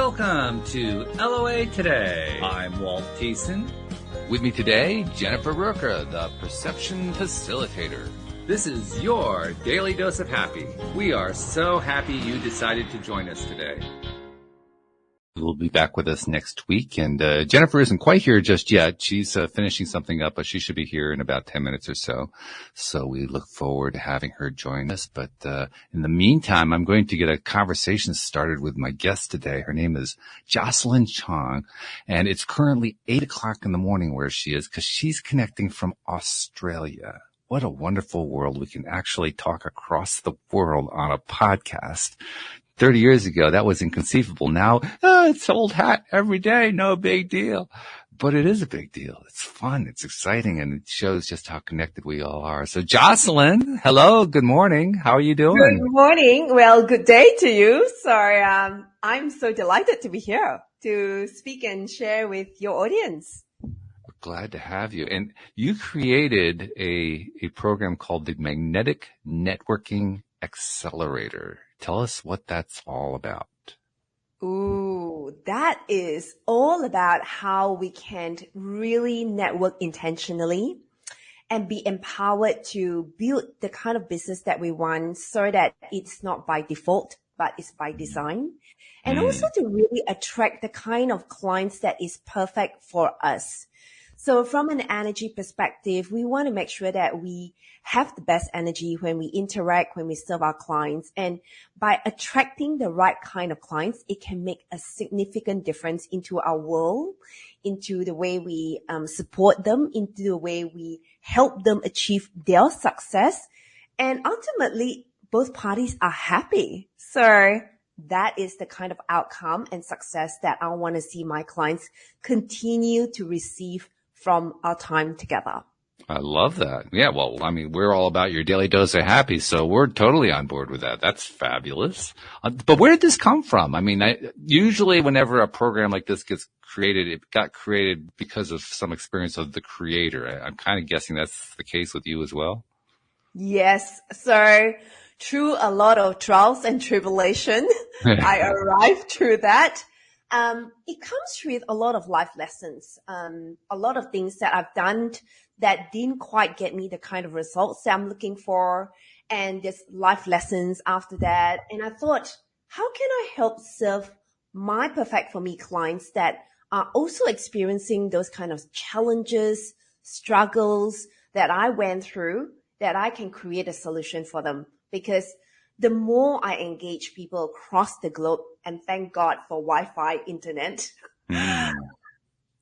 Welcome to LOA Today. I'm Walt Thiessen. With me today, Jennifer Roker, the Perception Facilitator. This is your Daily Dose of Happy. We are so happy you decided to join us today. Will be back with us next week, and Jennifer isn't quite here just yet. She's finishing something up, but she should be here in about 10 minutes or so. So we look forward to having her join us. But in the meantime, I'm going to get a conversation started with my guest today. Her name is Jocelyn Chong, and it's currently 8 o'clock in the morning where she is because she's connecting from Australia. What a wonderful world. We can actually talk across the world on a podcast. 30 years ago, that was inconceivable. Now, it's old hat every day. No big deal. But it is a big deal. It's fun. It's exciting. And it shows just how connected we all are. So Jocelyn, hello. Good morning. How are you doing? Good morning. Well, good day to you. Sorry. I'm so delighted to be here to speak and share with your audience. We're glad to have you. And you created a program called the Magnetic Networking Accelerator. Tell us what that's all about. Ooh, that is all about how we can really network intentionally and be empowered to build the kind of business that we want so that it's not by default, but it's by design. And also to really attract the kind of clients that is perfect for us. So from an energy perspective, we want to make sure that we have the best energy when we interact, when we serve our clients. And by attracting the right kind of clients, it can make a significant difference into our world, into the way we support them, into the way we help them achieve their success. And ultimately, both parties are happy. So that is the kind of outcome and success that I want to see my clients continue to receive from our time together. I love that. Yeah, well, I mean, we're all about your daily dose of happy, so we're totally on board with that. That's fabulous. But where did this come from? I mean, usually whenever a program like this gets created, it got created because of some experience of the creator. I'm kind of guessing that's the case with you as well. Yes. So through a lot of trials and tribulation, I arrived through that. It comes with a lot of life lessons, a lot of things that I've done that didn't quite get me the kind of results that I'm looking for, and there's life lessons after that. And I thought, how can I help serve my perfect for me clients that are also experiencing those kind of challenges, struggles that I went through, that I can create a solution for them? Because the more I engage people across the globe, and thank God for Wi-Fi internet,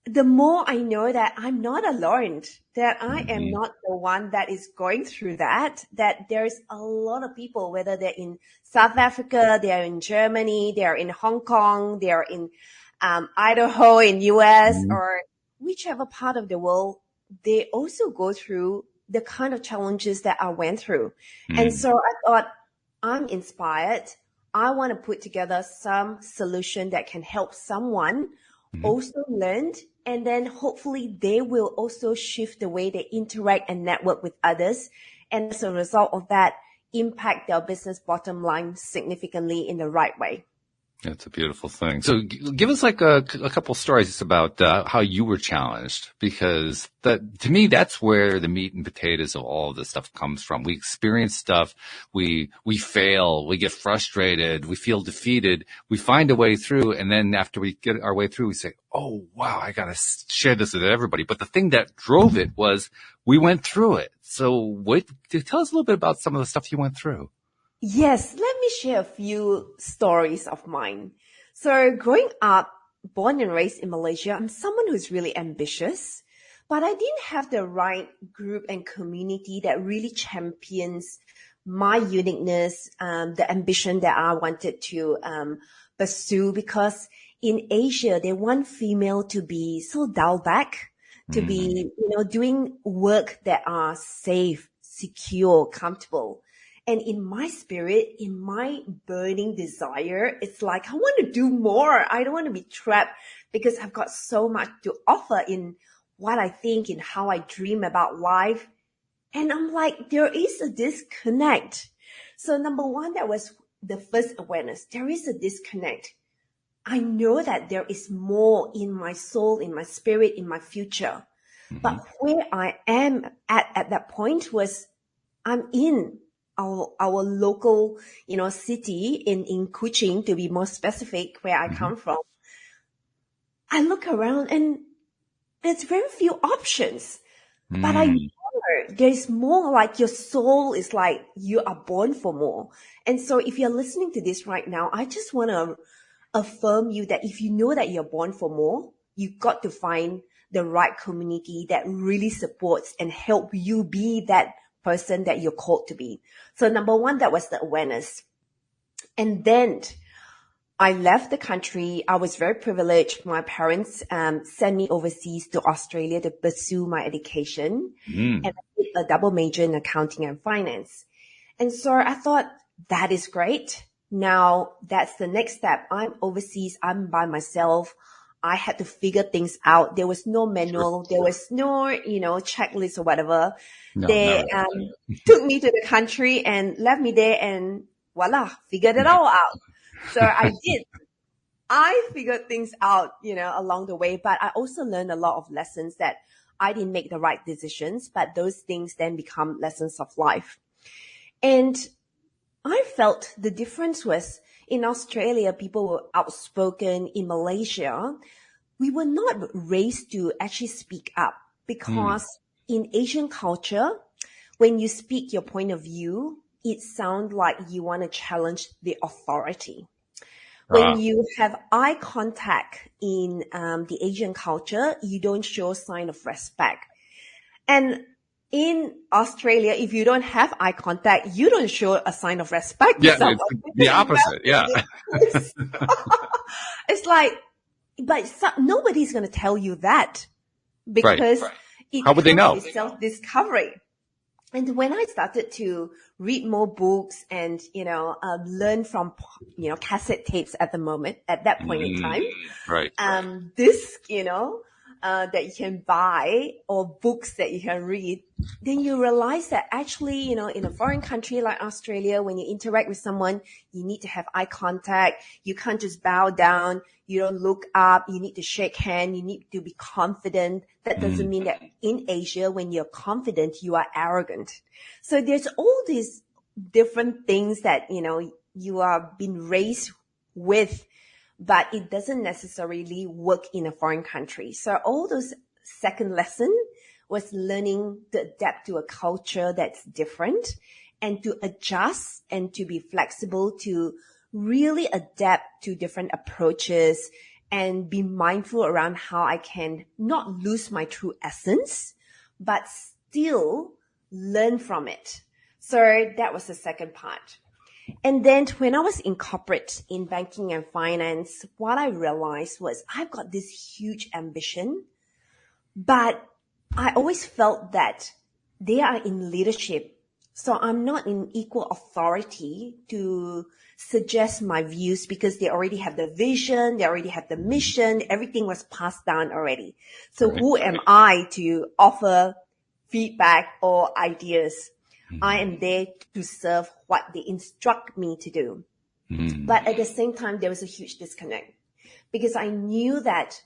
the more I know that I'm not alone, that I am not the one that is going through that there's a lot of people, whether they're in South Africa, they're in Germany, they're in Hong Kong, they're in Idaho in US, or whichever part of the world, they also go through the kind of challenges that I went through. And so I thought, I'm inspired. I want to put together some solution that can help someone also learn, and then hopefully they will also shift the way they interact and network with others. And as a result of that, impact their business bottom line significantly in the right way. That's a beautiful thing. So give us like a couple stories about how you were challenged, because to me, that's where the meat and potatoes of all of this stuff comes from. We experience stuff. We fail. We get frustrated. We feel defeated. We find a way through. And then after we get our way through, we say, oh, wow, I got to share this with everybody. But the thing that drove it was we went through it. So tell us a little bit about some of the stuff you went through. Yes, let me share a few stories of mine. So growing up, born and raised in Malaysia, I'm someone who's really ambitious, but I didn't have the right group and community that really champions my uniqueness, the ambition that I wanted to pursue, because in Asia, they want female to be so dialed back, to be, doing work that are safe, secure, comfortable. And in my spirit, in my burning desire, it's like, I want to do more. I don't want to be trapped because I've got so much to offer in what I think, in how I dream about life. And I'm like, there is a disconnect. So number one, that was the first awareness. There is a disconnect. I know that there is more in my soul, in my spirit, in my future. But where I am at that point was I'm in our local, city in Kuching, to be more specific, where I come from. I look around and there's very few options, but I know there's more. Like your soul is like you are born for more. And so if you're listening to this right now, I just want to affirm you that if you know that you're born for more, you've got to find the right community that really supports and help you be that person that you're called to be. So number one, that was the awareness. And then I left the country. I was very privileged. My parents sent me overseas to Australia to pursue my education. And I did a double major in accounting and finance. And so I thought, that is great. Now that's the next step. I'm overseas. I'm by myself. I had to figure things out. There was no manual. There was no, checklist or whatever. They took me to the country and left me there and voila, figured it all out. So I did. I figured things out, along the way, but I also learned a lot of lessons that I didn't make the right decisions, but those things then become lessons of life. And I felt the difference was in Australia, people were outspoken. In Malaysia, we were not raised to actually speak up because in Asian culture, when you speak your point of view, it sounds like you want to challenge the authority. When you have eye contact in the Asian culture, you don't show sign of respect. And in Australia, if you don't have eye contact, you don't show a sign of respect. Yeah, it's the opposite. Yeah. It's like, but nobody's going to tell you that because How would they know? It's self-discovery. And when I started to read more books and, learn from, cassette tapes at that point in time, disc, that you can buy or books that you can read, then you realize that actually, in a foreign country like Australia, when you interact with someone, you need to have eye contact. You can't just bow down. You don't look up. You need to shake hand. You need to be confident. That doesn't mean that in Asia, when you're confident, you are arrogant. So there's all these different things that, you are being raised with, but it doesn't necessarily work in a foreign country. So all those second lesson was learning to adapt to a culture that's different and to adjust and to be flexible to really adapt to different approaches and be mindful around how I can not lose my true essence, but still learn from it. So that was the second part. And then when I was in corporate, in banking and finance, what I realized was I've got this huge ambition, but I always felt that they are in leadership. So I'm not in equal authority to suggest my views because they already have the vision, they already have the mission, everything was passed down already. So who am I to offer feedback or ideas? I am there to serve what they instruct me to do. But at the same time, there was a huge disconnect because I knew that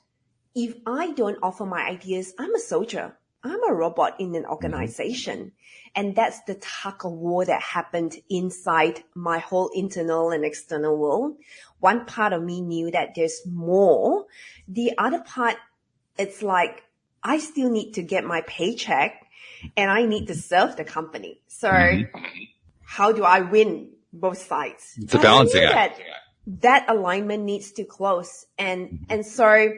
if I don't offer my ideas, I'm a soldier. I'm a robot in an organization. And that's the tug of war that happened inside my whole internal and external world. One part of me knew that there's more. The other part, it's like, I still need to get my paycheck and I need to serve the company. So how do I win both sides? It's a balancing act. That alignment needs to close. And so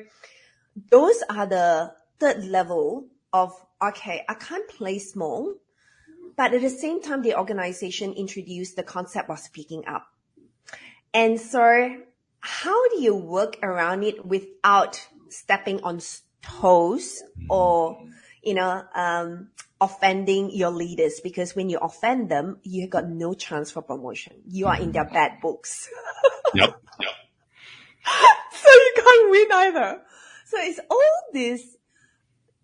those are the third level of, okay, I can't play small, but at the same time, the organization introduced the concept of speaking up. And so how do you work around it without stepping on toes or, offending your leaders? Because when you offend them, you got no chance for promotion. You are in their bad books. Yep. So you can't win either. So it's all these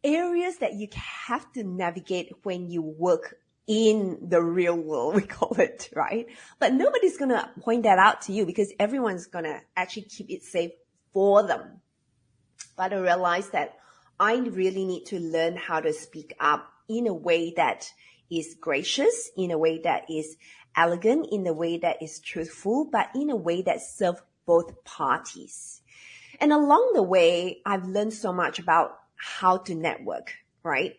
areas that you have to navigate when you work in the real world, we call it, right? But nobody's going to point that out to you because everyone's going to actually keep it safe for them. But I realized that I really need to learn how to speak up in a way that is gracious, in a way that is elegant, in a way that is truthful, but in a way that serves both parties. And along the way, I've learned so much about how to network, right?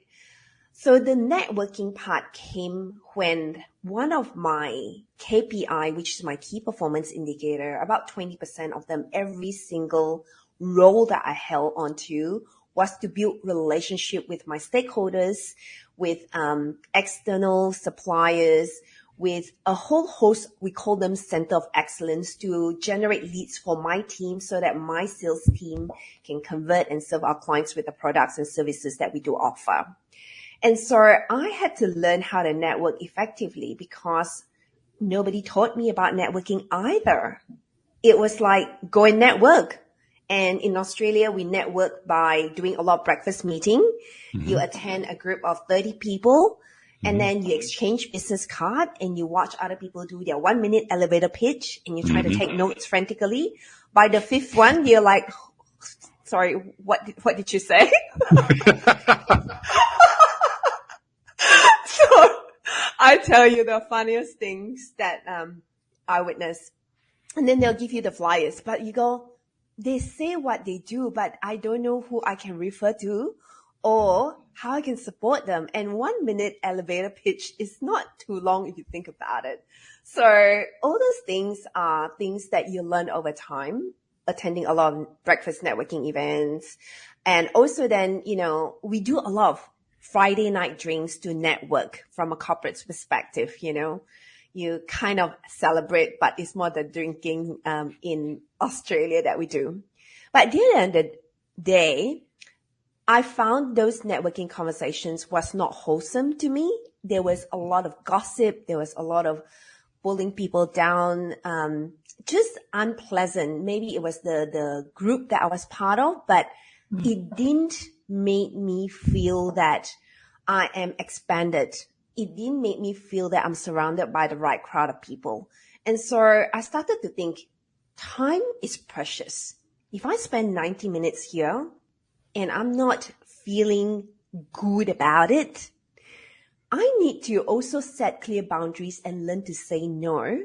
So the networking part came when one of my KPI, which is my key performance indicator, about 20% of them, every single role that I held onto was to build relationship with my stakeholders, with external suppliers, with a whole host, we call them center of excellence, to generate leads for my team so that my sales team can convert and serve our clients with the products and services that we do offer. And so I had to learn how to network effectively because nobody taught me about networking either. It was like, go and network. And in Australia, we network by doing a lot of breakfast meeting. Mm-hmm. You attend a group of 30 people, and then you exchange business card and you watch other people do their 1-minute elevator pitch and you try to take notes frantically. By the fifth one, you're like, sorry, what did you say? So I tell you the funniest things that I witnessed. And then they'll give you the flyers, but you go, they say what they do, but I don't know who I can refer to or how I can support them. And 1-minute elevator pitch is not too long if you think about it. So all those things are things that you learn over time, attending a lot of breakfast networking events. And also then, we do a lot of Friday night drinks to network from a corporate perspective, You kind of celebrate, but it's more the drinking in Australia that we do. But at the end of the day, I found those networking conversations was not wholesome to me. There was a lot of gossip. There was a lot of pulling people down, just unpleasant. Maybe it was the group that I was part of, but it didn't make me feel that I am expanded. It didn't make me feel that I'm surrounded by the right crowd of people. And so I started to think, time is precious. If I spend 90 minutes here and I'm not feeling good about it, I need to also set clear boundaries and learn to say no,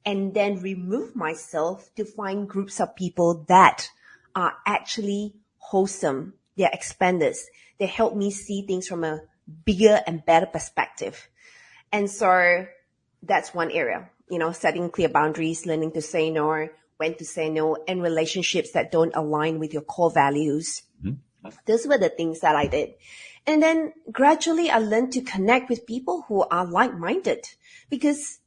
and then remove myself to find groups of people that are actually wholesome. They're expanders. They help me see things from a bigger and better perspective. And so that's one area, setting clear boundaries, learning to say no, when to say no, and relationships that don't align with your core values. Mm-hmm. Those were the things that I did. And then gradually I learned to connect with people who are like-minded because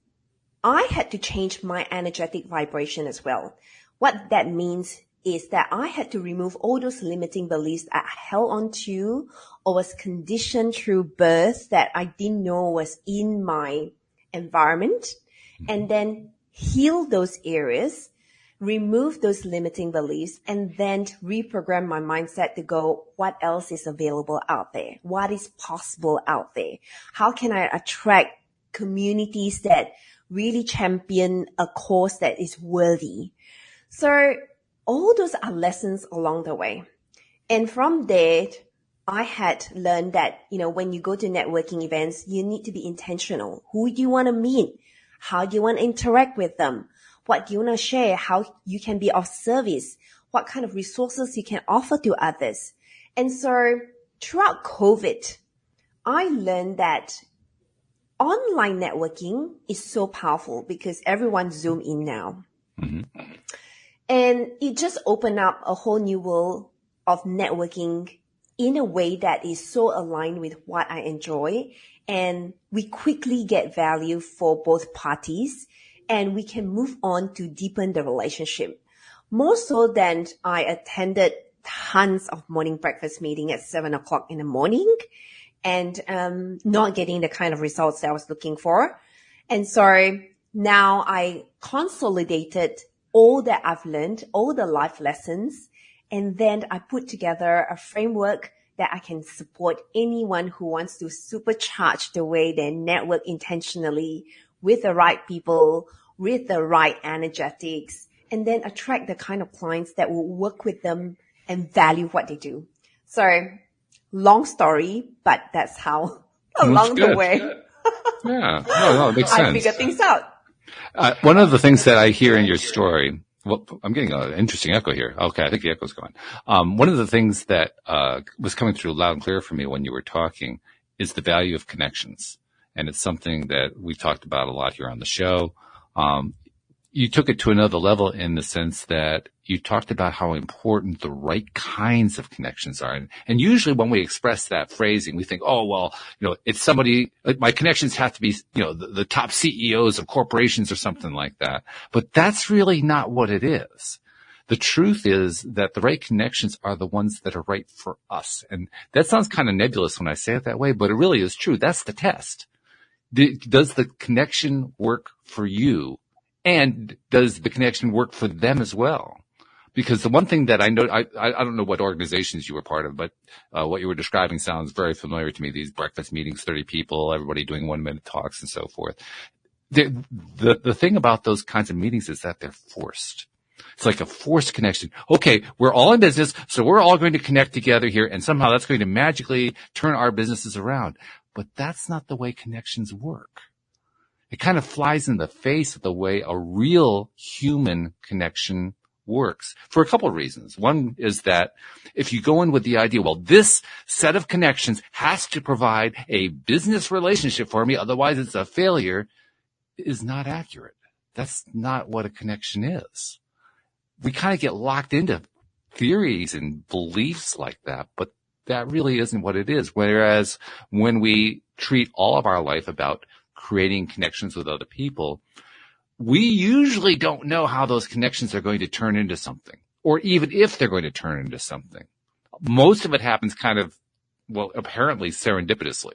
I had to change my energetic vibration as well. What that means is that I had to remove all those limiting beliefs that I held on to or was conditioned through birth that I didn't know was in my environment, and then heal those areas, remove those limiting beliefs, and then reprogram my mindset to go, what else is available out there? What is possible out there? How can I attract communities that really champion a cause that is worthy? So all those are lessons along the way. And from there, I had learned that, when you go to networking events, you need to be intentional. Who do you want to meet? How do you want to interact with them? What do you want to share? How you can be of service? What kind of resources you can offer to others? And so throughout COVID, I learned that online networking is so powerful because everyone Zoom in now. Mm-hmm. And it just opened up a whole new world of networking in a way that is so aligned with what I enjoy. And we quickly get value for both parties and we can move on to deepen the relationship. More so than I attended tons of morning breakfast meeting at 7:00 in the morning and not getting the kind of results that I was looking for. And so now I consolidated all that I've learned, all the life lessons, and then I put together a framework that I can support anyone who wants to supercharge the way they network intentionally with the right people, with the right energetics, and then attract the kind of clients that will work with them and value what they do. So long story, but that's how along the way Yeah. No, it makes sense. I figure things out. One of the things that I hear in your story, well, I'm getting an interesting echo here. Okay, I think the echo's gone. One of the things that was coming through loud and clear for me when you were talking is the value of connections. And it's something that we've talked about a lot here on the show. You took it to another level in the sense that you talked about how important the right kinds of connections are. And usually when we express that phrasing, we think, oh, well, it's somebody, my connections have to be, the top CEOs of corporations or something like that. But that's really not what it is. The truth is that the right connections are the ones that are right for us. And that sounds kind of nebulous when I say it that way, but it really is true. That's the test. Does the connection work for you? And does the connection work for them as well? Because the one thing that I know, I don't know what organizations you were part of, but what you were describing sounds very familiar to me. These breakfast meetings, 30 people, everybody doing 1-minute talks and so forth. The thing about those kinds of meetings is that they're forced. It's like a forced connection. Okay, we're all in business, so we're all going to connect together here, and somehow that's going to magically turn our businesses around. But that's not the way connections work. It kind of flies in the face of the way a real human connection works for a couple of reasons. One is that if you go in with the idea, well, this set of connections has to provide a business relationship for me, otherwise it's a failure, is not accurate. That's not what a connection is. We kind of get locked into theories and beliefs like that, but that really isn't what it is. Whereas when we treat all of our life about creating connections with other people, we usually don't know how those connections are going to turn into something, or even if they're going to turn into something. Most of it happens kind of, well, apparently serendipitously.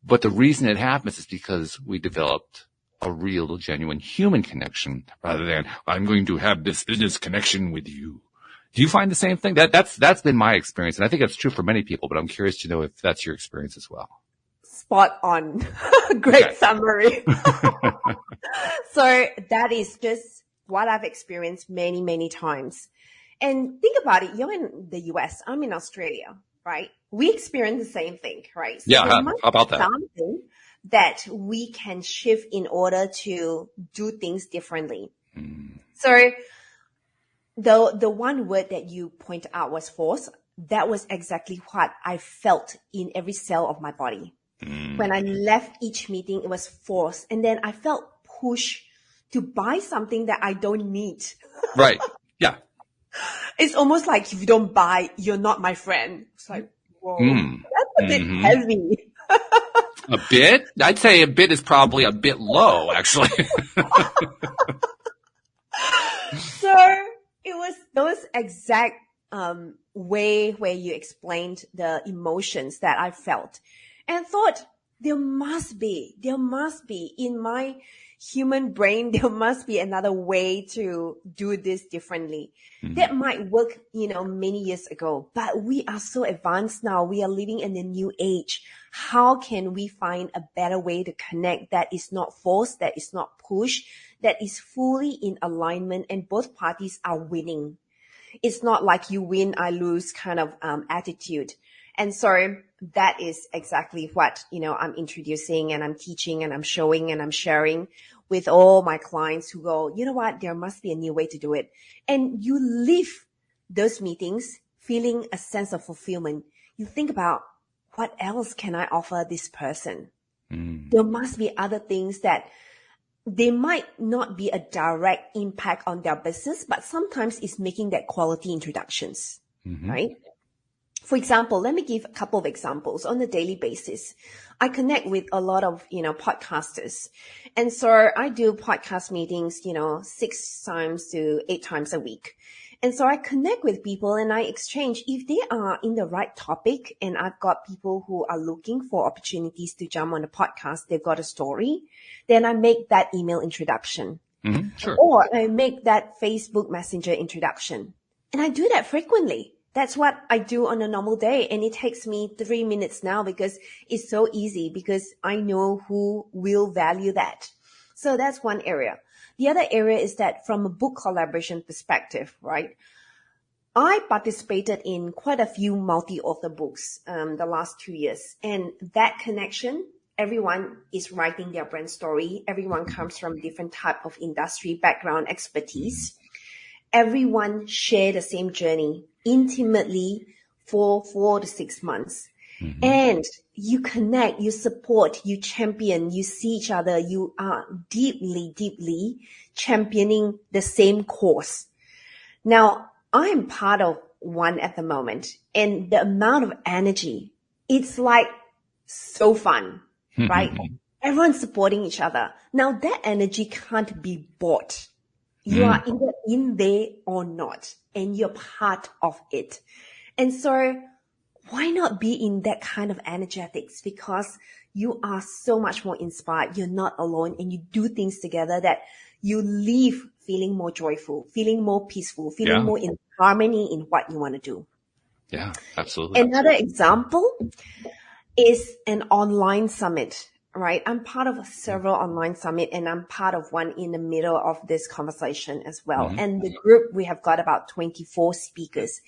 But the reason it happens is because we developed a real, genuine human connection rather than, I'm going to have this business connection with you. Do you find the same thing? That's been my experience, and I think that's true for many people, but I'm curious to know if that's your experience as well. Spot on. Great summary. So that is just what I've experienced many, many times. And think about it. You're in the US. I'm in Australia, right? We experience the same thing, right? So yeah, how about that? Something that we can shift in order to do things differently. So the one word that you point out was force. That was exactly what I felt in every cell of my body. When I left each meeting, it was forced. And then I felt pushed to buy something that I don't need. Right. Yeah. It's almost like if you don't buy, you're not my friend. It's like, whoa, that's a bit heavy. A bit? I'd say a bit is probably a bit low, actually. So it was those exact way where you explained the emotions that I felt. And thought, there must be in my human brain, there must be another way to do this differently. That might work, many years ago, but we are so advanced now. We are living in a new age. How can we find a better way to connect that is not forced, that is not pushed, that is fully in alignment and both parties are winning? It's not like you win, I lose kind of attitude. And so that is exactly what, I'm introducing and I'm teaching and I'm showing and I'm sharing with all my clients who go, you know what, there must be a new way to do it. And you leave those meetings feeling a sense of fulfillment. You think about, what else can I offer this person? There must be other things that they might not be a direct impact on their business, but sometimes it's making that quality introductions, right? For example, let me give a couple of examples on a daily basis. I connect with a lot of, podcasters. And so I do podcast meetings, 6 times to 8 times a week. And so I connect with people and I exchange if they are in the right topic. And I've got people who are looking for opportunities to jump on a podcast. They've got a story. Then I make that email introduction. Sure. Or I make that Facebook Messenger introduction. And I do that frequently. That's what I do on a normal day. And it takes me 3 minutes now because it's so easy, because I know who will value that. So that's one area. The the other area is that from a book collaboration perspective, right? I participated in quite a few multi-author books the last 2 years. And that connection, everyone is writing their brand story. Everyone comes from different type of industry background expertise. Everyone share the same journey intimately for 4 to 6 months. And you connect, you support, you champion, you see each other. You are deeply, deeply championing the same cause. Now, I'm part of one at the moment, and the amount of energy, it's like so fun, right? Everyone's supporting each other. Now, that energy can't be bought. You are either in there or not, and you're part of it. And so why not be in that kind of energetics? Because you are so much more inspired. You're not alone, and you do things together that you leave feeling more joyful, feeling more peaceful, feeling more in harmony in what you want to do. Yeah, absolutely. Another example is an online summit, right? I'm part of several online summit, and I'm part of one in the middle of this conversation as well. And the group, we have got about 24 speakers.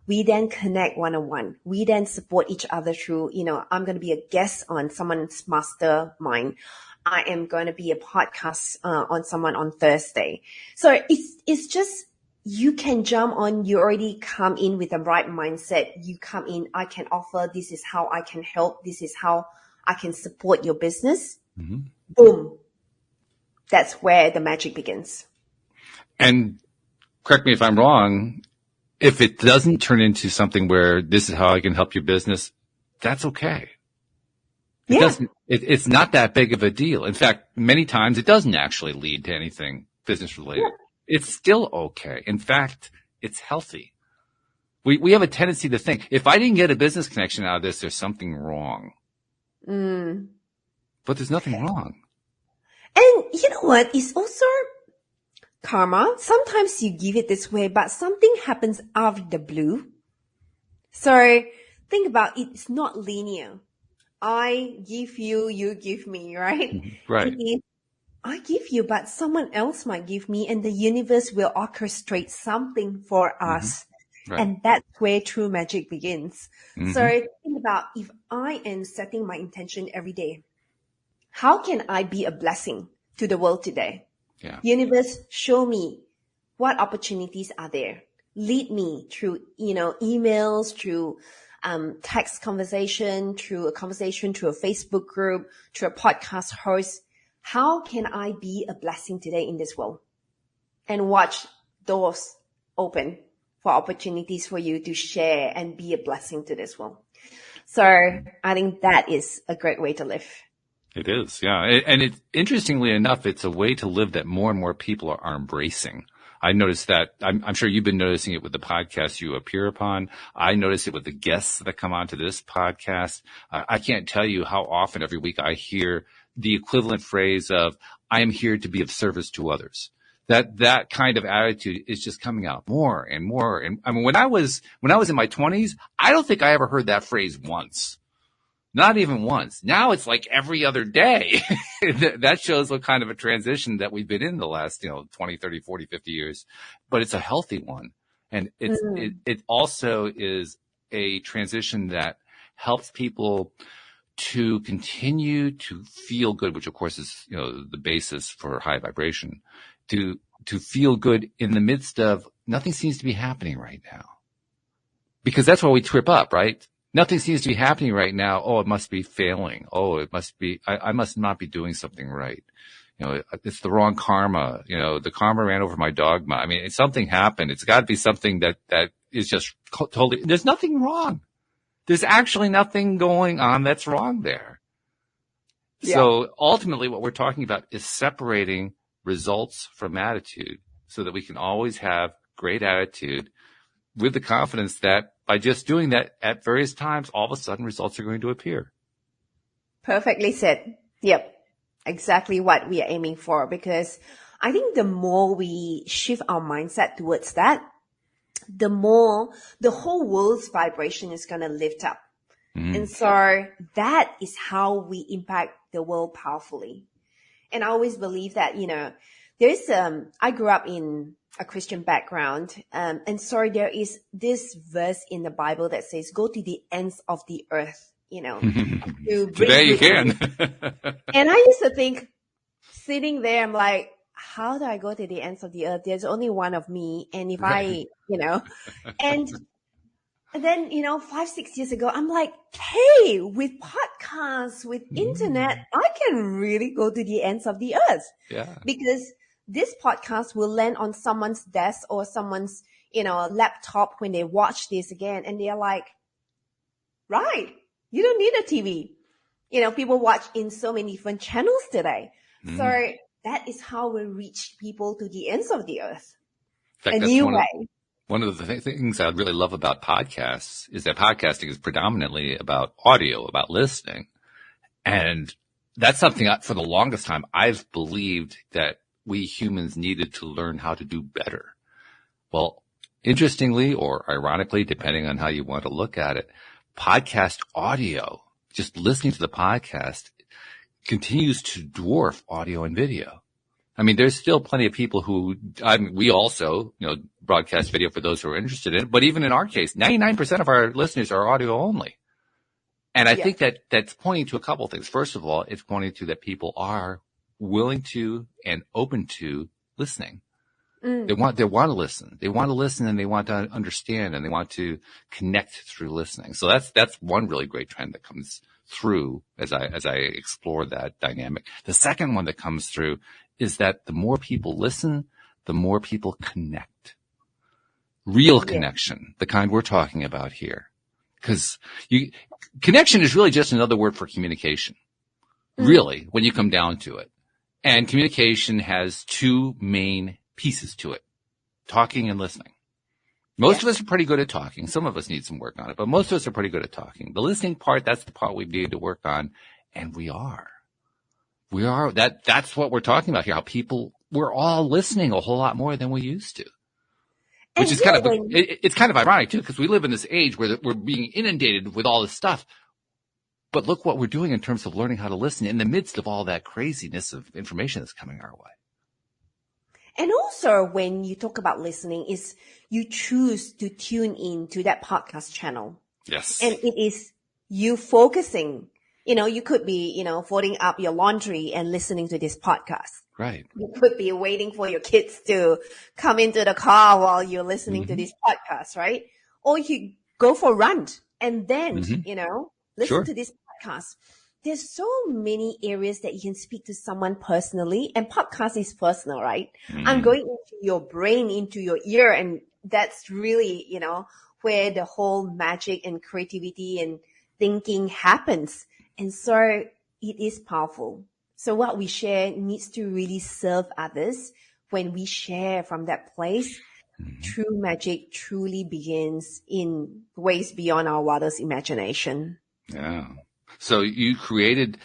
We then connect one-on-one. We then support each other through, I'm going to be a guest on someone's mastermind. I am going to be a podcast on someone on Thursday. So it's just, you can jump on, you already come in with the right mindset. You come in, I can offer, this is how I can help. This is how I can support your business. Boom. That's where the magic begins. And correct me if I'm wrong, if it doesn't turn into something where this is how I can help your business, that's okay. It's not that big of a deal. In fact, many times it doesn't actually lead to anything business related. It's still okay. In fact, it's healthy. We have a tendency to think, if I didn't get a business connection out of this, there's something wrong. But there's nothing wrong. And you know what? It's also karma. Sometimes you give it this way, but something happens out of the blue. So think about it. It's not linear. I give you, you give me, right? Right. I give you, but someone else might give me, and the universe will orchestrate something for us. Right. And that's where true magic begins. So think about, if I am setting my intention every day, how can I be a blessing to the world today? Universe, show me what opportunities are there. Lead me through, emails, through text conversation, through a Facebook group, through a podcast host. How can I be a blessing today in this world? And watch doors open for opportunities for you to share and be a blessing to this world. So I think that is a great way to live. It is, yeah. And interestingly enough, it's a way to live that more and more people are embracing. I noticed that. I'm sure you've been noticing it with the podcasts you appear upon. I notice it with the guests that come onto this podcast. I can't tell you how often every week I hear the equivalent phrase of, I am here to be of service to others. That kind of attitude is just coming out more and more. And I mean, when I was in my 20s, I don't think I ever heard that phrase once. Not even once. Now it's like every other day. That shows what kind of a transition that we've been in the last, 20, 30, 40, 50 years. But it's a healthy one. And it also is a transition that helps people to continue to feel good, which of course is, the basis for high vibration, to feel good in the midst of nothing seems to be happening right now. Because that's why we trip up, right? Nothing seems to be happening right now. Oh, it must be failing. Oh, it must be, I must not be doing something right. It's the wrong karma. The karma ran over my dogma. I mean, something happened. It's got to be something that is just totally, there's nothing wrong. There's actually nothing going on that's wrong there. Yeah. So ultimately what we're talking about is separating results from attitude so that we can always have great attitude with the confidence that by just doing that at various times, all of a sudden results are going to appear. Perfectly said. Yep. Exactly what we are aiming for, because I think the more we shift our mindset towards that, the more the whole world's vibration is going to lift up. And so that is how we impact the world powerfully. And I always believe that, I grew up in a Christian background, and so there is this verse in the Bible that says, "Go to the ends of the earth," to bring Today you good can. news. And I used to think, sitting there, I'm like, how do I go to the ends of the earth? There's only one of me, and if Right. and then 5-6 years ago, I'm like, hey, with podcasts, with internet, I can really go to the ends of the earth. Yeah. Because this podcast will land on someone's desk or someone's, laptop when they watch this again. And they're like, right, you don't need a TV. People watch in so many different channels today. So that is how we reach people to the ends of the earth. In fact, A that's new way. one of the things I really love about podcasts is that podcasting is predominantly about audio, about listening. And that's something for the longest time I've believed that we humans needed to learn how to do better. Well, interestingly or ironically, depending on how you want to look at it, podcast audio, just listening to the podcast, continues to dwarf audio and video. I mean, there's still plenty of people we also, broadcast video for those who are interested in it. But even in our case, 99% of our listeners are audio only. And I think that's pointing to a couple of things. First of all, it's pointing to that people are willing to and open to listening. They want to listen. They want to listen and they want to understand and they want to connect through listening. So that's one really great trend that comes through as I explore that dynamic. The second one that comes through is that the more people listen, the more people connect. Real connection, the kind we're talking about here. Because connection is really just another word for communication. Really, when you come down to it. And communication has two main pieces to it. Talking and listening. Most of us are pretty good at talking. Some of us need some work on it, but most of us are pretty good at talking. The listening part, that's the part we need to work on. And we are. That's what we're talking about here. How we're all listening a whole lot more than we used to. Which is it's kind of ironic too, because we live in this age where we're being inundated with all this stuff. But look what we're doing in terms of learning how to listen in the midst of all that craziness of information that's coming our way. And also when you talk about listening is you choose to tune in to that podcast channel. Yes. And it is you focusing. You could be, folding up your laundry and listening to this podcast. Right. You could be waiting for your kids to come into the car while you're listening to this podcast, right? Or you go for a run and then, listen to this podcast. There's so many areas that you can speak to someone personally, and podcast is personal, right? I'm going into your brain, into your ear, and that's really, where the whole magic and creativity and thinking happens. And so it is powerful. So what we share needs to really serve others. When we share from that place, true magic truly begins in ways beyond our wildest imagination. Yeah. So you created,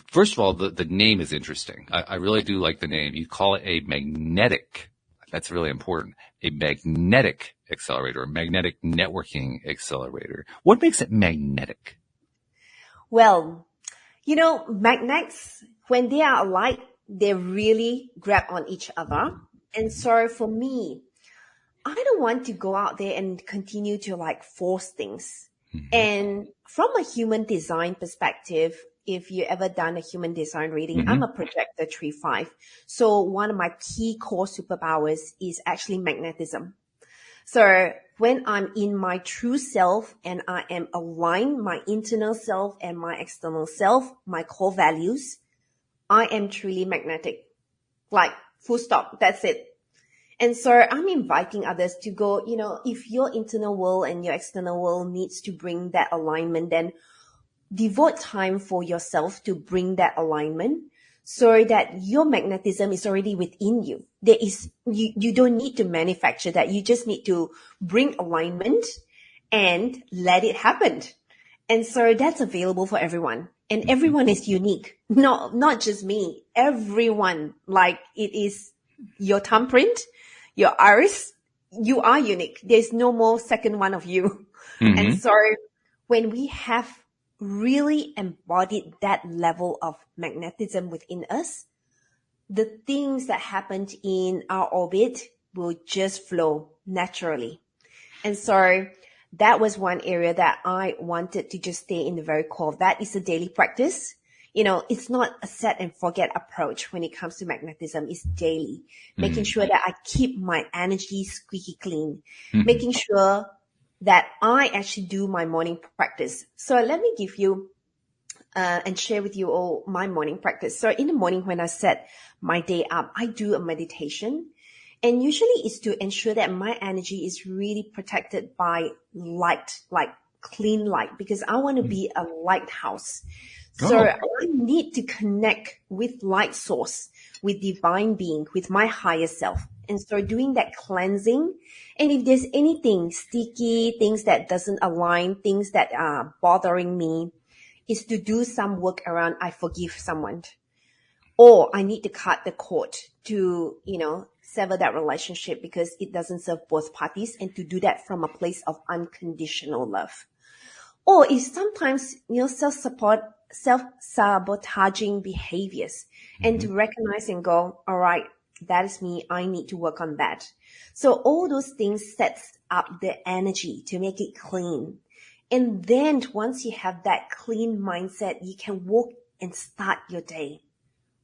first of all, the name is interesting. I really do like the name. You call it a magnetic. That's really important. A magnetic accelerator, a magnetic networking accelerator. What makes it magnetic? Well, magnets, when they are alike, they really grab on each other. And so for me, I don't want to go out there and continue to force things. And from a human design perspective, if you ever done a human design reading, I'm a projector 3/5. So one of my key core superpowers is actually magnetism. So when I'm in my true self and I am aligned, my internal self and my external self, my core values, I am truly magnetic. Full stop. That's it. And so I'm inviting others to go, if your internal world and your external world needs to bring that alignment, then devote time for yourself to bring that alignment so that your magnetism is already within you. You don't need to manufacture that. You just need to bring alignment and let it happen. And so that's available for everyone. And everyone is unique. Not just me. Everyone, it is your thumbprint, your iris, you are unique. There's no more second one of you. And so when we have really embodied that level of magnetism within us, the things that happened in our orbit will just flow naturally. And so that was one area that I wanted to just stay in the very core. That is a daily practice. It's not a set and forget approach when it comes to magnetism. It's daily, making sure that I keep my energy squeaky clean, making sure that I actually do my morning practice. So let me give you and share with you all my morning practice. So in the morning when I set my day up, I do a meditation. And usually it's to ensure that my energy is really protected by light, like clean light, because I want to be a lighthouse. So I need to connect with light source, with divine being, with my higher self. And so doing that cleansing. And if there's anything sticky, things that doesn't align, things that are bothering me, is to do some work around I forgive someone. Or I need to cut the cord to, sever that relationship because it doesn't serve both parties, and to do that from a place of unconditional love. Or if sometimes, self-sabotaging behaviors, and to recognize and go, all right, that is me. I need to work on that. So all those things sets up the energy to make it clean. And then once you have that clean mindset, you can walk and start your day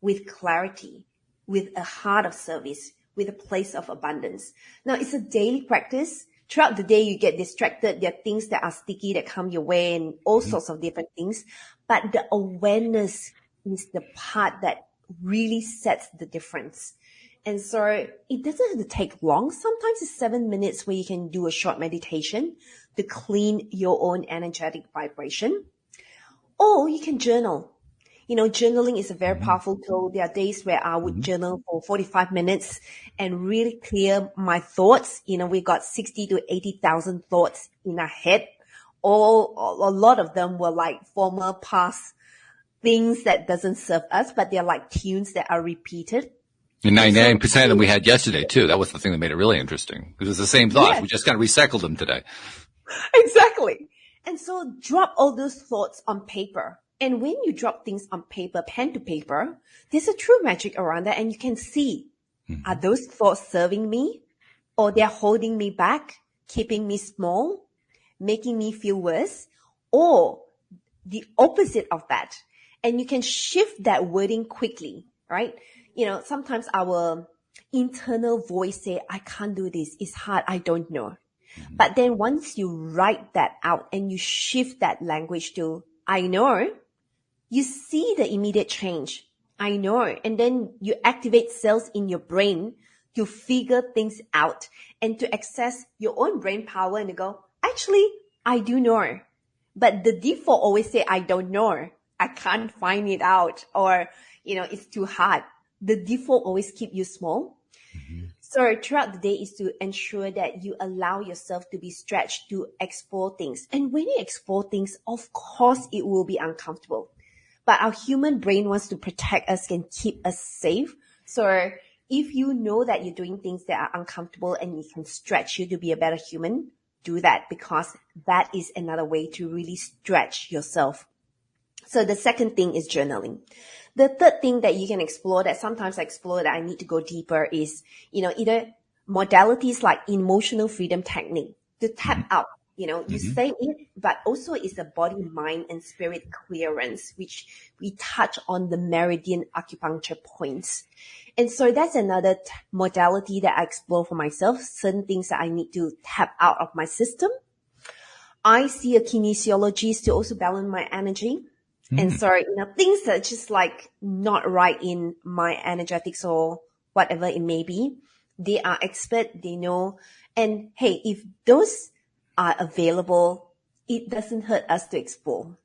with clarity, with a heart of service, with a place of abundance. Now, it's a daily practice. Throughout the day, you get distracted. There are things that are sticky that come your way and all sorts of different things. But the awareness is the part that really sets the difference. And so it doesn't have to take long. Sometimes it's 7 minutes where you can do a short meditation to clean your own energetic vibration. Or you can journal. Journaling is a very powerful tool. There are days where I would journal for 45 minutes and really clear my thoughts. We got 60 to 80,000 thoughts in our head. A lot of them were like former past things that doesn't serve us, but they're like tunes that are repeated. And 99% of them we had yesterday too. That was the thing that made it really interesting. It was the same thoughts. Yes. We just kind of recycled them today. Exactly. And so drop all those thoughts on paper. And when you drop things on paper, pen to paper, there's a true magic around that. And you can see, are those thoughts serving me, or they're holding me back, keeping me small, making me feel worse, or the opposite of that. And you can shift that wording quickly, right? Sometimes our internal voice say, I can't do this. It's hard. I don't know. But then once you write that out and you shift that language to, I know, you see the immediate change. I know. And then you activate cells in your brain to figure things out and to access your own brain power and to go, actually, I do know. But the default always say, I don't know. I can't find it out, or, it's too hard. The default always keep you small. So throughout the day is to ensure that you allow yourself to be stretched to explore things. And when you explore things, of course, it will be uncomfortable. But our human brain wants to protect us and keep us safe. So if you know that you're doing things that are uncomfortable and it can stretch you to be a better human, do that, because that is another way to really stretch yourself. So the second thing is journaling. The third thing that you can explore, that sometimes I explore that I need to go deeper, is, either modalities like emotional freedom technique to tap out. You say it, but also it's the body, mind, and spirit clearance, which we touch on the meridian acupuncture points. And so that's another modality that I explore for myself, certain things that I need to tap out of my system. I see a kinesiologist to also balance my energy. And so, things that are just like not right in my energetics or whatever it may be, they are expert, they know. And hey, if those are available, it doesn't hurt us to explore.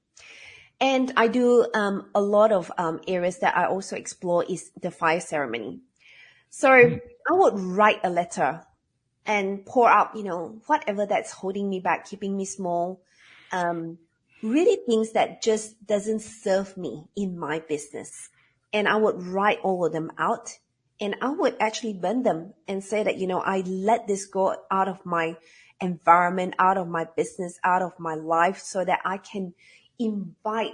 And I do a lot of areas that I also explore is the fire ceremony. So I would write a letter and pour out, whatever that's holding me back, keeping me small, really things that just doesn't serve me in my business. And I would write all of them out, and I would actually burn them and say that, I let this go out of my environment, out of my business, out of my life, so that I can invite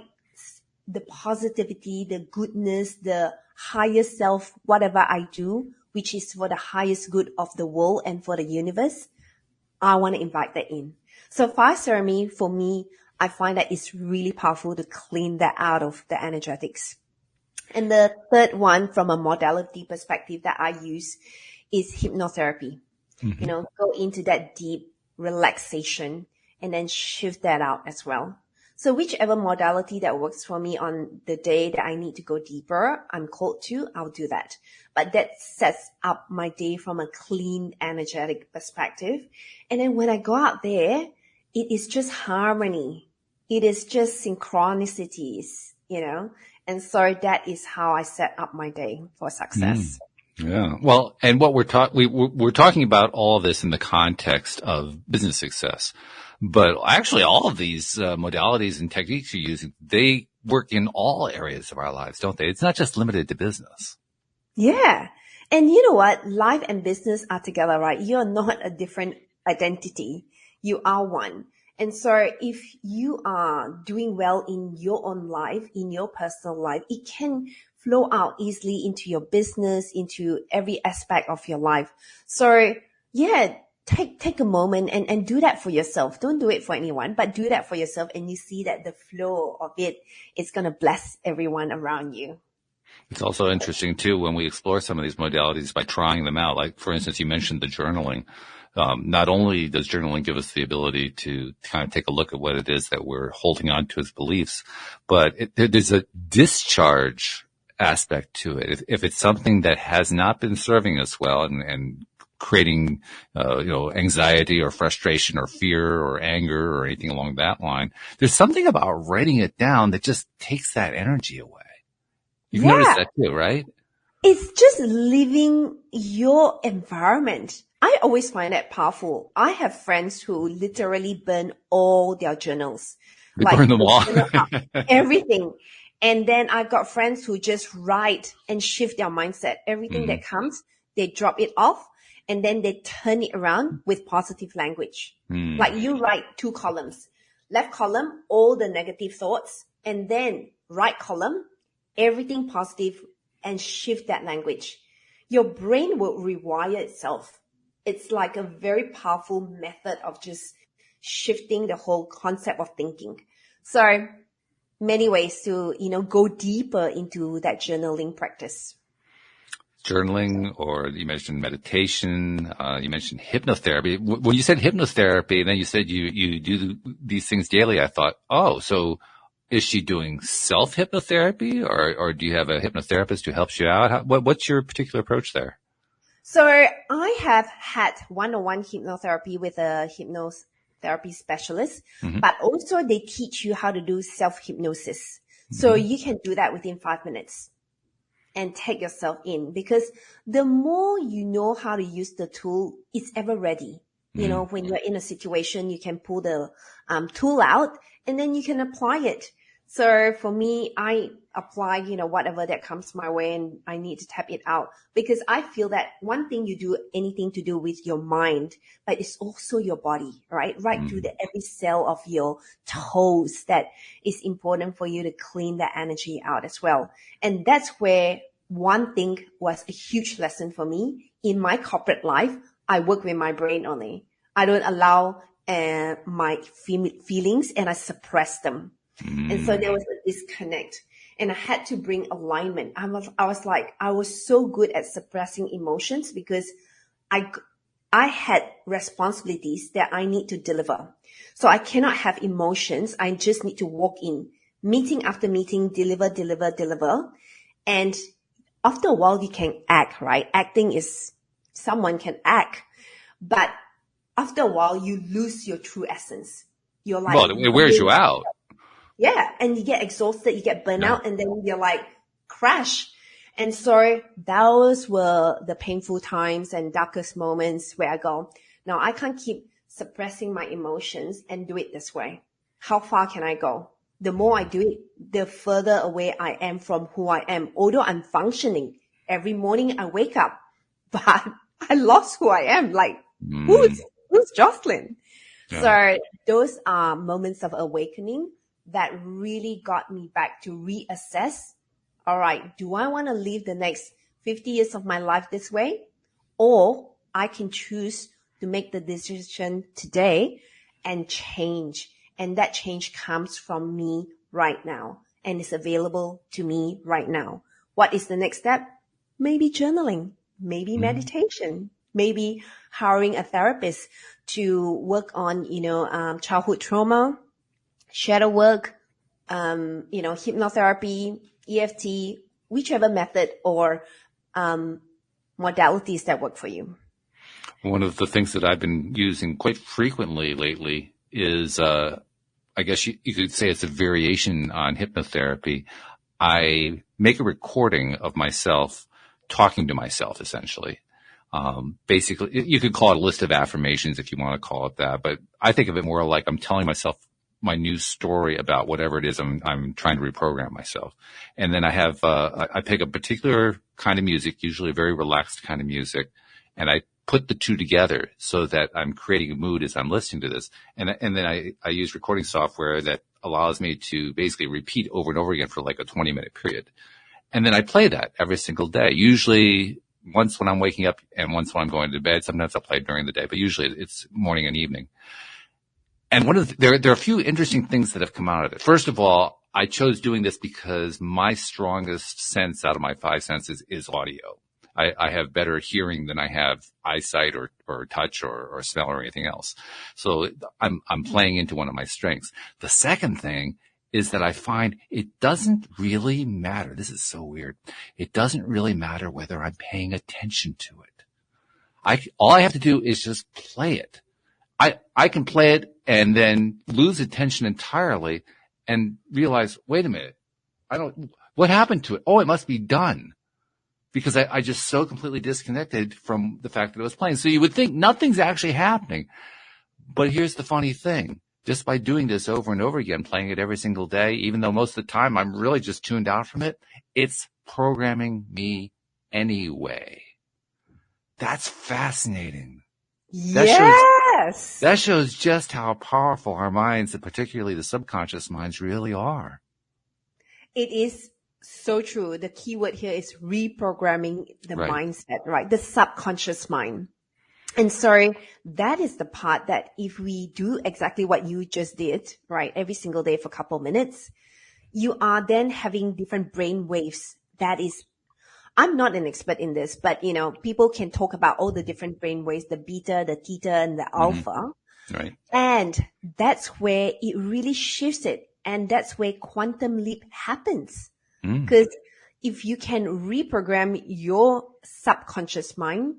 the positivity, the goodness, the higher self, whatever I do, which is for the highest good of the world and for the universe, I want to invite that in. So fire ceremony, for me, I find that it's really powerful to clean that out of the energetics. And the third one, from a modality perspective that I use, is hypnotherapy. Go into that deep relaxation and then shift that out as well. So whichever modality that works for me on the day that I need to go deeper, I'm called to, I'll do that. But that sets up my day from a clean, energetic perspective. And then when I go out there, it is just harmony. It is just synchronicities, And so that is how I set up my day for success. Yeah. Well, and what we're talking about all of this in the context of business success, but actually all of these modalities and techniques you're using, they work in all areas of our lives, don't they? It's not just limited to business. Yeah. And you know what? Life and business are together, right? You're not a different identity. You are one. And so if you are doing well in your own life, in your personal life, it can flow out easily into your business, into every aspect of your life. So yeah, take a moment and do that for yourself. Don't do it for anyone, but do that for yourself. And you see that the flow of it is going to bless everyone around you. It's also interesting too, when we explore some of these modalities by trying them out. Like, for instance, you mentioned the journaling. Not only does journaling give us the ability to kind of take a look at what it is that we're holding on to as beliefs, but there's a discharge aspect to it. If it's something that has not been serving us well and creating, anxiety or frustration or fear or anger or anything along that line, there's something about writing it down that just takes that energy away. You've noticed that too, right? It's just living your environment. I always find that powerful. I have friends who literally burn all their journals. They burn them all. Everything. And then I've got friends who just write and shift their mindset. Everything that comes, they drop it off and then they turn it around with positive language. Like you write 2 columns. Left column, all the negative thoughts, and then right column, everything positive, and shift that language. Your brain will rewire itself. It's like a very powerful method of just shifting the whole concept of thinking. So many ways to, go deeper into that journaling practice. Journaling, or you mentioned meditation, you mentioned hypnotherapy. When you said hypnotherapy, and then you said you do these things daily, I thought, so is she doing self-hypnotherapy, or do you have a hypnotherapist who helps you out? What's your particular approach there? So I have had one-on-one hypnotherapy with a hypnotherapy specialist, but also they teach you how to do self-hypnosis. So you can do that within 5 minutes and take yourself in, because the more you know how to use the tool, it's ever ready. When you're in a situation, you can pull the tool out and then you can apply it. So for me, I apply, whatever that comes my way, and I need to tap it out, because I feel that one thing you do anything to do with your mind, but it's also your body, right? Right through every cell of your toes, that is important for you to clean that energy out as well. And that's where one thing was a huge lesson for me in my corporate life. I work with my brain only. I don't allow my feelings, and I suppress them. And so there was a disconnect, and I had to bring alignment. I was so good at suppressing emotions because I had responsibilities that I need to deliver. So I cannot have emotions. I just need to walk in meeting after meeting, deliver. And after a while, you can act, right? Acting is someone can act, but after a while, you lose your true essence. You're like, well, it wears you out. Yeah. And you get exhausted, you get burnt out, and then you're like, crash. And so those were the painful times and darkest moments where I go, no, I can't keep suppressing my emotions and do it this way. How far can I go? The more I do it, the further away I am from who I am. Although I'm functioning, every morning I wake up, but I lost who I am. Like, who's Jocelyn? Yeah. So those are moments of awakening that really got me back to reassess, all right, do I want to live the next 50 years of my life this way? Or I can choose to make the decision today and change. And that change comes from me right now and is available to me right now. What is the next step? Maybe journaling, maybe meditation, maybe hiring a therapist to work on, childhood trauma, shadow work, hypnotherapy, EFT, whichever method or modalities that work for you. One of the things that I've been using quite frequently lately is, I guess you could say it's a variation on hypnotherapy. I make a recording of myself talking to myself, essentially. Basically, you could call it a list of affirmations if you want to call it that, but I think of it more like I'm telling myself my new story about whatever it is I'm trying to reprogram myself. And then I have, I pick a particular kind of music, usually a very relaxed kind of music, and I put the two together so that I'm creating a mood as I'm listening to this. And then I use recording software that allows me to basically repeat over and over again for like a 20-minute period. And then I play that every single day, usually once when I'm waking up and once when I'm going to bed. Sometimes I'll play it during the day, but usually it's morning and evening. And there are a few interesting things that have come out of it. First of all, I chose doing this because my strongest sense out of my five senses is audio. I have better hearing than I have eyesight or touch or smell or anything else. So I'm playing into one of my strengths. The second thing is that I find it doesn't really matter. This is so weird. It doesn't really matter whether I'm paying attention to it. All I have to do is just play it. I can play it and then lose attention entirely and realize, wait a minute, what happened to it? Oh, it must be done. Because I just so completely disconnected from the fact that it was playing. So you would think nothing's actually happening. But here's the funny thing. Just by doing this over and over again, playing it every single day, even though most of the time I'm really just tuned out from it, it's programming me anyway. That's fascinating. Yes. That shows just how powerful our minds, and particularly the subconscious minds, really are. It is so true. The key word here is reprogramming the mindset, right? The subconscious mind. And so that is the part that if we do exactly what you just did, right, every single day for a couple of minutes, you are then having different brain waves. That is, I'm not an expert in this, but people can talk about all the different brain waves, the beta, the theta, and the alpha. Right. And that's where it really shifts it. And that's where quantum leap happens. Because if you can reprogram your subconscious mind,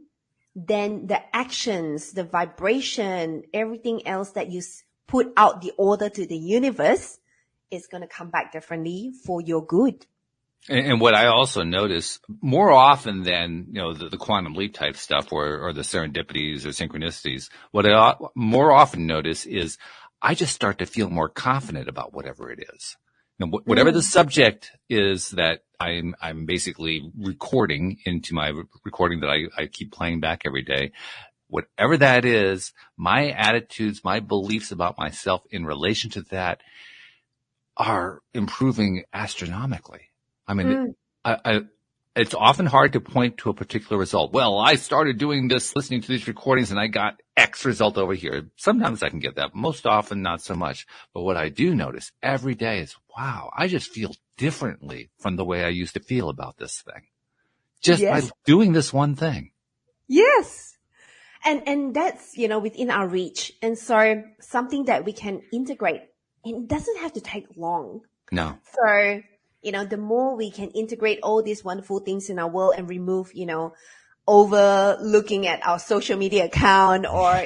then the actions, the vibration, everything else that you put out the order to the universe is going to come back differently for your good. And what I also notice more often than, the quantum leap type stuff or the serendipities or synchronicities, what I more often notice is I just start to feel more confident about whatever it is. Whatever the subject is that I'm basically recording into my recording that I keep playing back every day, whatever that is, my attitudes, my beliefs about myself in relation to that are improving astronomically. I mean, it's often hard to point to a particular result. Well, I started doing this, listening to these recordings, and I got X result over here. Sometimes I can get that. Most often, not so much. But what I do notice every day is, wow, I just feel differently from the way I used to feel about this thing. Just by doing this one thing. Yes. And that's, within our reach. And so something that we can integrate, it doesn't have to take long. No. So, the more we can integrate all these wonderful things in our world and remove, over looking at our social media account or,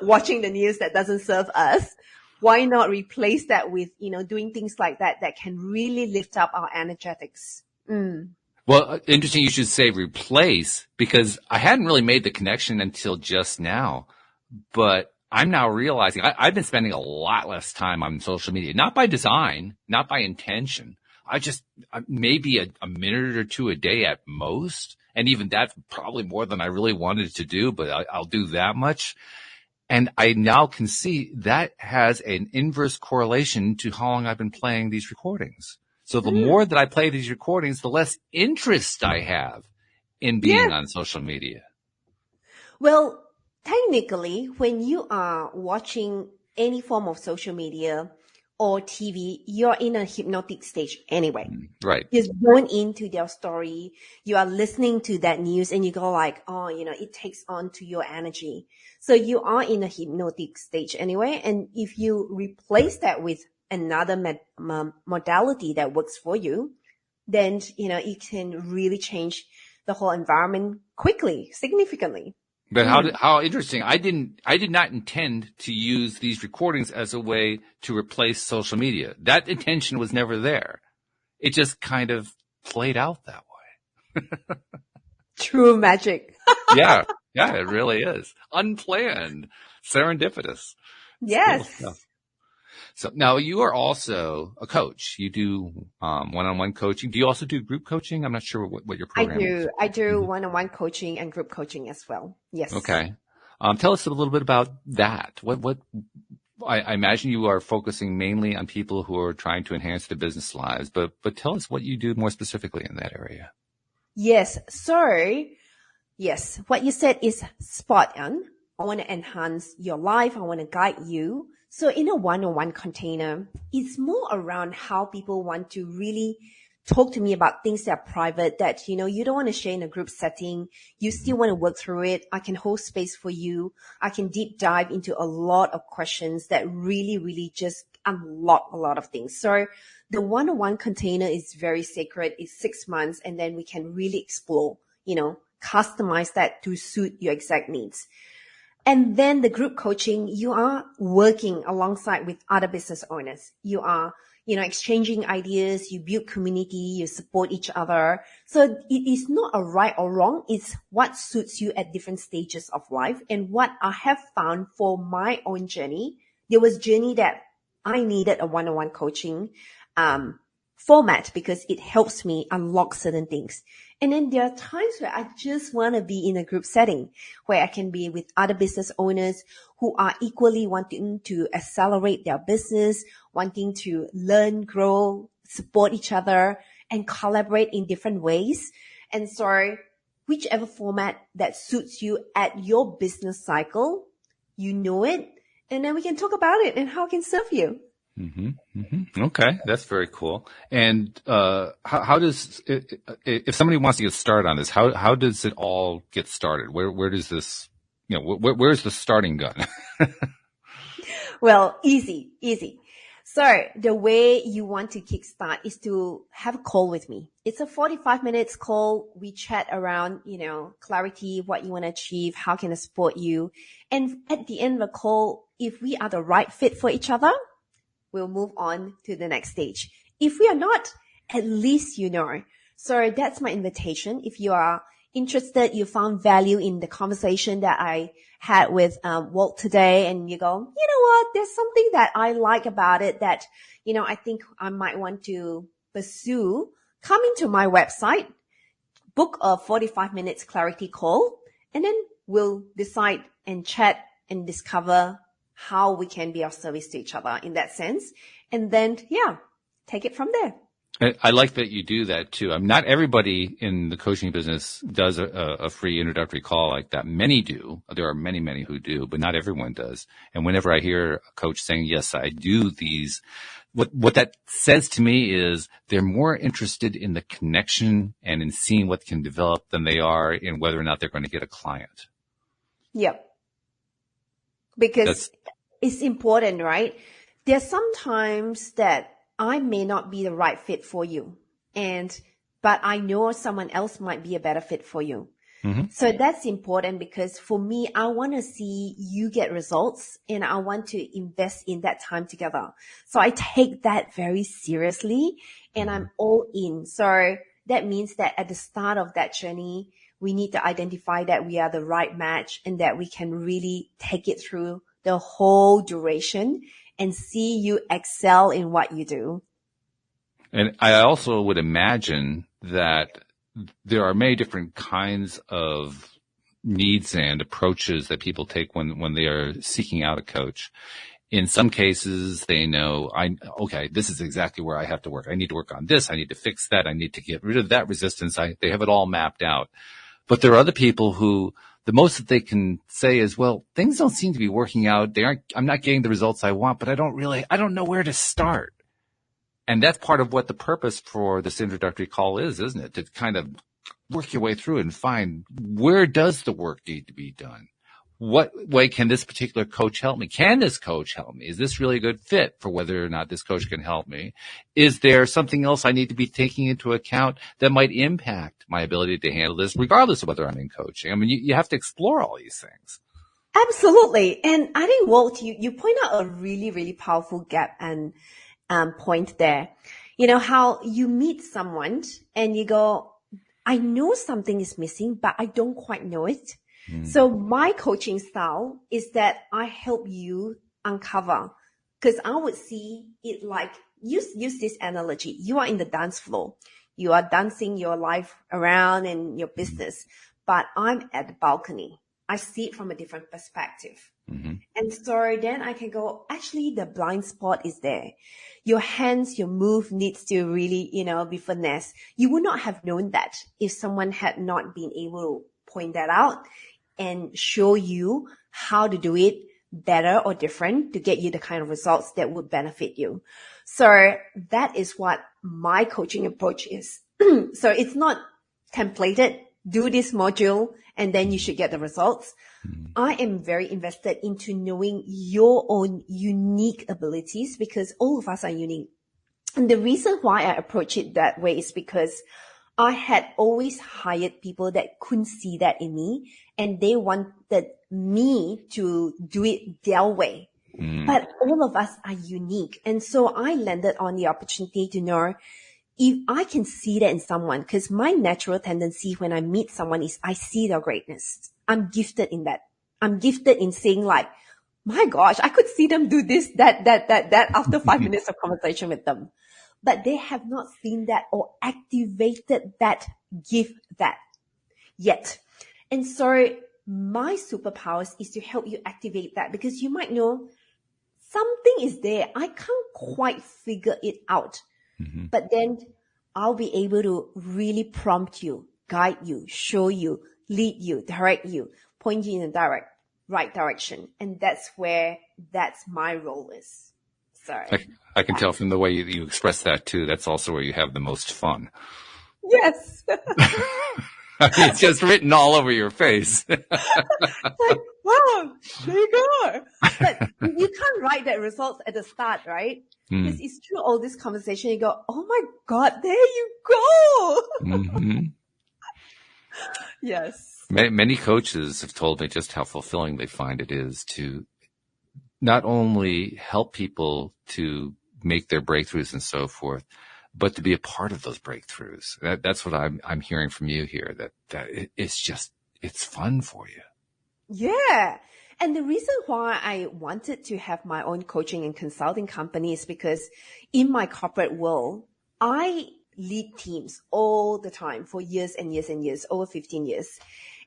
watching the news that doesn't serve us, why not replace that with, doing things like that can really lift up our energetics? Well, interesting you should say replace, because I hadn't really made the connection until just now, but I'm now realizing I've been spending a lot less time on social media, not by design, not by intention. I just maybe a minute or two a day at most. And even that's probably more than I really wanted to do, but I'll do that much. And I now can see that has an inverse correlation to how long I've been playing these recordings. So the more that I play these recordings, the less interest I have in being on social media. Well, technically, when you are watching any form of social media or TV, you're in a hypnotic stage anyway. Right. Just going into their story, you are listening to that news and you go like, oh, it takes on to your energy. So you are in a hypnotic stage anyway. And if you replace that with another modality that works for you, then, it can really change the whole environment quickly, significantly. But how interesting. I did not intend to use these recordings as a way to replace social media. That intention was never there. It just kind of played out that way. True magic. Yeah, it really is. Unplanned, serendipitous. Yes. Cool. So now you are also a coach. You do one-on-one coaching. Do you also do group coaching? I'm not sure what your program is. I do one-on-one coaching and group coaching as well. Yes. Okay. Tell us a little bit about that. I imagine you are focusing mainly on people who are trying to enhance their business lives, but tell us what you do more specifically in that area. Yes. So, yes, what you said is spot on. I want to enhance your life. I want to guide you. So in a one-on-one container, it's more around how people want to really talk to me about things that are private that, you don't want to share in a group setting. You still want to work through it. I can hold space for you. I can deep dive into a lot of questions that really, really just unlock a lot of things. So the one-on-one container is very sacred. It's 6 months, and then we can really explore, customize that to suit your exact needs. And then the group coaching, you are working alongside with other business owners. You are, exchanging ideas, you build community, you support each other. So it is not a right or wrong. It's what suits you at different stages of life. And what I have found for my own journey, there was journey that I needed a one-on-one coaching format because it helps me unlock certain things. And then there are times where I just want to be in a group setting where I can be with other business owners who are equally wanting to accelerate their business, wanting to learn, grow, support each other, and collaborate in different ways. And so whichever format that suits you at your business cycle, you know it, and then we can talk about it and how it can serve you. Okay, that's very cool. And how does if somebody wants to get started on this, how does it all get started? Where does this, where's the starting gun? Well, easy. So the way you want to kickstart is to have a call with me. It's a 45 minutes call. We chat around, clarity, what you want to achieve, how can I support you. And at the end of the call, if we are the right fit for each other, we'll move on to the next stage. If we are not, at least you know. So that's my invitation. If you are interested, you found value in the conversation that I had with Walt today, and you go, you know what, there's something that I like about it that, I think I might want to pursue, come into my website, book a 45 minutes clarity call, and then we'll decide and chat and discover how we can be of service to each other in that sense. And then, take it from there. I like that you do that too. Not everybody in the coaching business does a free introductory call like that. Many do. There are many, many who do, but not everyone does. And whenever I hear a coach saying, yes, I do these, what that says to me is they're more interested in the connection and in seeing what can develop than they are in whether or not they're going to get a client. Yep. Because it's important, right? There's sometimes that I may not be the right fit for you, but I know someone else might be a better fit for you. So that's important because for me, I want to see you get results and I want to invest in that time together. So I take that very seriously and I'm all in. So that means that at the start of that journey, we need to identify that we are the right match and that we can really take it through the whole duration and see you excel in what you do. And I also would imagine that there are many different kinds of needs and approaches that people take when they are seeking out a coach. In some cases, they know, okay, this is exactly where I have to work. I need to work on this. I need to fix that. I need to get rid of that resistance. They have it all mapped out. But there are other people who the most that they can say is, well, things don't seem to be working out. I'm not getting the results I want, but I don't know where to start. And that's part of what the purpose for this introductory call is, isn't it? To kind of work your way through and find, where does the work need to be done? What way can this particular coach help me? Can this coach help me? Is this really a good fit for whether or not this coach can help me? Is there something else I need to be taking into account that might impact my ability to handle this, regardless of whether I'm in coaching? I mean, you have to explore all these things. Absolutely. And I think, Walt, you point out a really, really powerful gap and point there. You know, how you meet someone and you go, I know something is missing, but I don't quite know it. So my coaching style is that I help you uncover, because I would see it like, use this analogy. You are in the dance floor. You are dancing your life around in your business, but I'm at the balcony. I see it from a different perspective. And so then I can go, actually, the blind spot is there. Your hands, your move needs to really, be finesse. You would not have known that if someone had not been able to point that out and show you how to do it better or different to get you the kind of results that would benefit you. So that is what my coaching approach is. So it's not templated, do this module, and then you should get the results. I am very invested into knowing your own unique abilities, because all of us are unique. And the reason why I approach it that way is because I had always hired people that couldn't see that in me, and they wanted me to do it their way. But all of us are unique. And so I landed on the opportunity to know if I can see that in someone, because my natural tendency when I meet someone is I see their greatness. I'm gifted in that. I'm gifted in saying like, my gosh, I could see them do this, that after 5 minutes of conversation with them. But they have not seen that or activated that gift that yet. And so my superpowers is to help you activate that, because you might know something is there. I can't quite figure it out. But then I'll be able to really prompt you, guide you, show you, lead you, direct you, point you in the right direction. And that's my role is. So I can tell from the way you express that too. That's also where you have the most fun. Yes. I mean, it's just written all over your face. Like, wow, there you go. But you can't write that results at the start, right? Because it's through all this conversation, you go, oh my God, there you go. Yes. Many coaches have told me just how fulfilling they find it is to not only help people to make their breakthroughs and so forth, but to be a part of those breakthroughs. That's what I'm hearing from you here, that it's fun for you. Yeah. And the reason why I wanted to have my own coaching and consulting company is because in my corporate world, I lead teams all the time for years and years and years, over 15 years.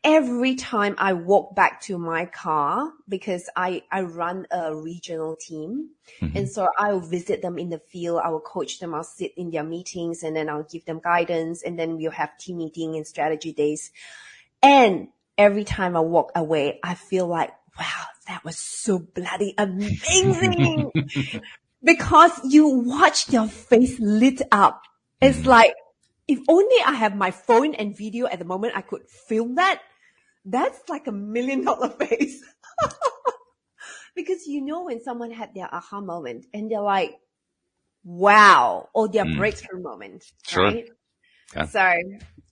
Every time I walk back to my car, because I run a regional team. And so I'll visit them in the field. I will coach them. I'll sit in their meetings, and then I'll give them guidance. And then we'll have team meeting and strategy days. And every time I walk away, I feel like, wow, that was so bloody amazing. Because you watch their face lit up. It's like, if only I have my phone and video at the moment, I could film that. That's like $1 million face. Because when someone had their aha moment and they're like, wow, or their breakthrough moment. Sure. Right? Yeah. So,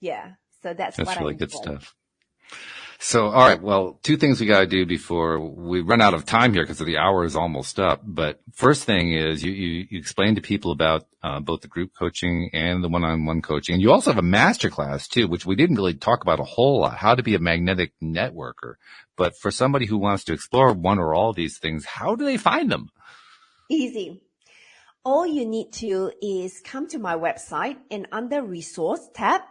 yeah. So that's what really I good enjoy. stuff. So, all right. Well, two things we got to do before we run out of time here, because the hour is almost up. But first thing is you explain to people about both the group coaching and the one-on-one coaching. And you also have a masterclass too, which we didn't really talk about a whole lot, how to be a magnetic networker. But for somebody who wants to explore one or all of these things, how do they find them? Easy. All you need to is come to my website, and under resource tab,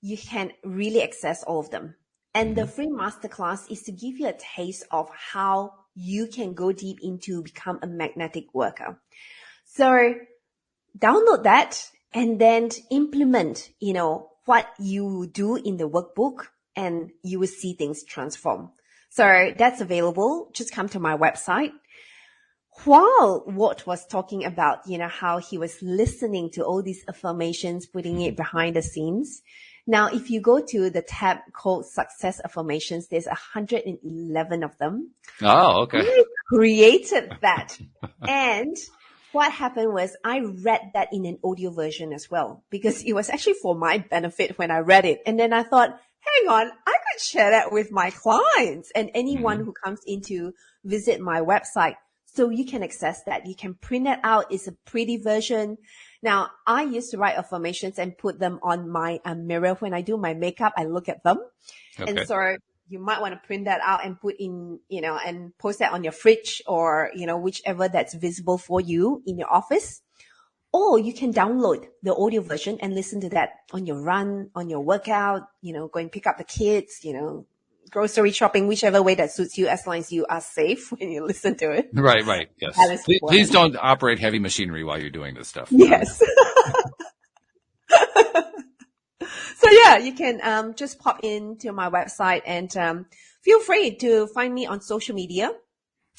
you can really access all of them. And the free masterclass is to give you a taste of how you can go deep into become a magnetic worker. So download that and then implement, what you do in the workbook, and you will see things transform. So that's available. Just come to my website. While Walt was talking about, how he was listening to all these affirmations, putting it behind the scenes. Now, if you go to the tab called Success Affirmations, there's 111 of them. Oh, okay. I created that. And what happened was I read that in an audio version as well, because it was actually for my benefit when I read it. And then I thought, hang on, I could share that with my clients and anyone who comes in to visit my website. So you can access that. You can print it out. It's a pretty version. Now, I used to write affirmations and put them on my mirror. When I do my makeup, I look at them. Okay. And so you might want to print that out and put in, and post that on your fridge or, whichever that's visible for you in your office. Or you can download the audio version and listen to that on your run, on your workout, go and pick up the kids, grocery shopping, whichever way that suits you, as long as you are safe when you listen to it. Right. Yes. Please don't operate heavy machinery while you're doing this stuff. Yes. So yeah, you can just pop into my website and feel free to find me on social media,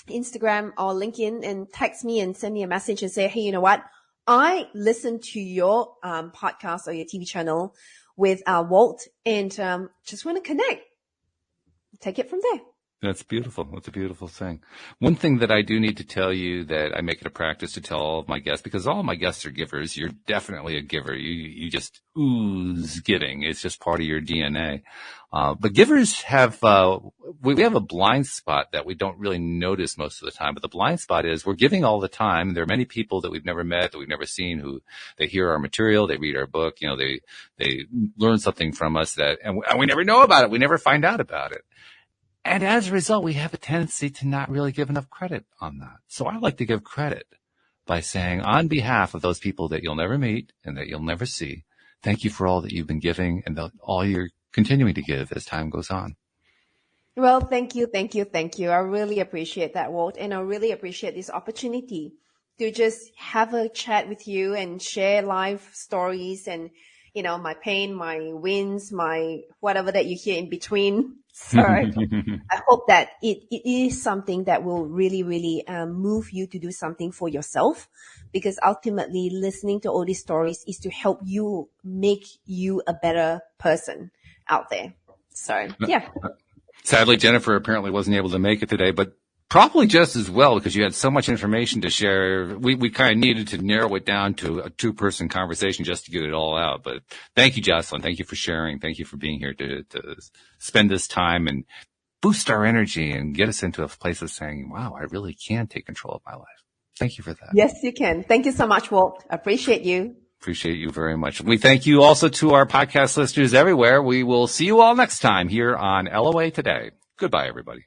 Instagram or LinkedIn, and text me and send me a message and say, hey, you know what? I listened to your podcast or your TV channel with Walt and just want to connect. Take it from there. That's beautiful. That's a beautiful thing. One thing that I do need to tell you that I make it a practice to tell all of my guests, because all of my guests are givers. You're definitely a giver. You just ooze giving. It's just part of your DNA. But givers have, we have a blind spot that we don't really notice most of the time. But the blind spot is we're giving all the time. There are many people that we've never met, that we've never seen, who they hear our material, they read our book, they learn something from us and we never know about it. We never find out about it. And as a result, we have a tendency to not really give enough credit on that. So I like to give credit by saying, on behalf of those people that you'll never meet and that you'll never see, thank you for all that you've been giving and all you're continuing to give as time goes on. Well, thank you. I really appreciate that, Walt. And I really appreciate this opportunity to just have a chat with you and share life stories and, my pain, my wins, my whatever that you hear in between. So I hope that it is something that will really, really move you to do something for yourself, because ultimately listening to all these stories is to help you make you a better person out there. So, yeah. Sadly, Jennifer apparently wasn't able to make it today, but probably just as well, because you had so much information to share. We kind of needed to narrow it down to a two-person conversation just to get it all out. But thank you, Jocelyn. Thank you for sharing. Thank you for being here to spend this time and boost our energy and get us into a place of saying, wow, I really can take control of my life. Thank you for that. Yes, you can. Thank you so much, Walt. Appreciate you. Appreciate you very much. We thank you also to our podcast listeners everywhere. We will see you all next time here on LOA Today. Goodbye, everybody.